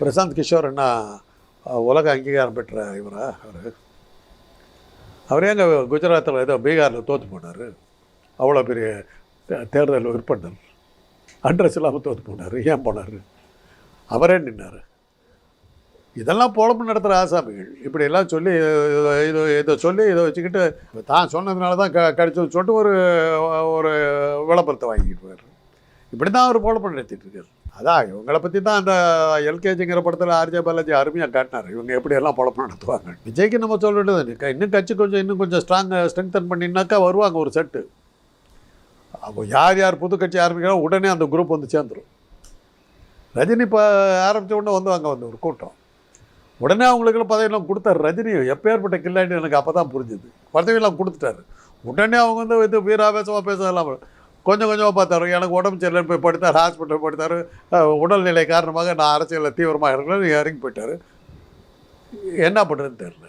பிரசாந்த் கிஷோர் என்ன உலக அங்கீகாரம் பெற்ற இவரா அவர் ஏங்க குஜராத்தில் ஏதோ பீகாரில் தோற்று போனார்? அவ்வளோ பெரிய தேர்தல் விற்பனர் அட்ரஸ் இல்லாமல் தோற்று போனார். ஏன் போனார்? அவரே நின்னார். இதெல்லாம் பொழப்பு நடத்துகிற ஆசாமிகள் இப்படியெல்லாம் சொல்லி இதை சொல்லி இதை வச்சுக்கிட்டு தான் சொன்னதுனால தான் கடிச்சது சொல்லிட்டு ஒரு விளம்பரத்தை வாங்கிக்கிட்டு போயிடுறாரு. இப்படி தான் அவர் பொழப்பு நடத்திட்டு இருக்காரு. அதான் இவங்களை பற்றி தான் அந்த எல்கேஜிங்கிற படத்தில் ஆர்ஜே பாலாஜி அருமையாக காட்டினார். இவங்க எப்படியெல்லாம் பொழப்பு நடத்துவாங்க. விஜய்க்கு நம்ம சொல்ல வேண்டியது இன்னும் கட்சி இன்னும் கொஞ்சம் ஸ்ட்ரெங்தன் பண்ணினாக்கா வருவாங்க ஒரு செட்டு. அப்போ யார் புது கட்சி ஆரம்பிக்கிறோம் உடனே அந்த குரூப் வந்து சேர்ந்துடும். ரஜினி இப்போ ஆரம்பித்த உடனே வந்து ஒரு கூட்டம் உடனே அவங்களுக்குள்ள பதவியெல்லாம் கொடுத்தாரு. ரஜினி எப்பேற்பட்ட கில்லாண்டி எனக்கு அப்போ தான் புரிஞ்சுது. பதவியெல்லாம் கொடுத்துட்டாரு. உடனே அவங்க வந்து இது வீராவேசமாக பேசலாம் கொஞ்சம் கொஞ்சமாக பார்த்தாரு. எனக்கு உடம்பு சரியில்லைன்னு போய் படுத்தார், ஹாஸ்பிட்டல் படுத்தார். உடல்நிலை காரணமாக நான் அரசியலில் தீவிரமாக இருக்கணும்னு இறங்கி போயிட்டார். என்ன பண்ணுறதுன்னு தெரியல.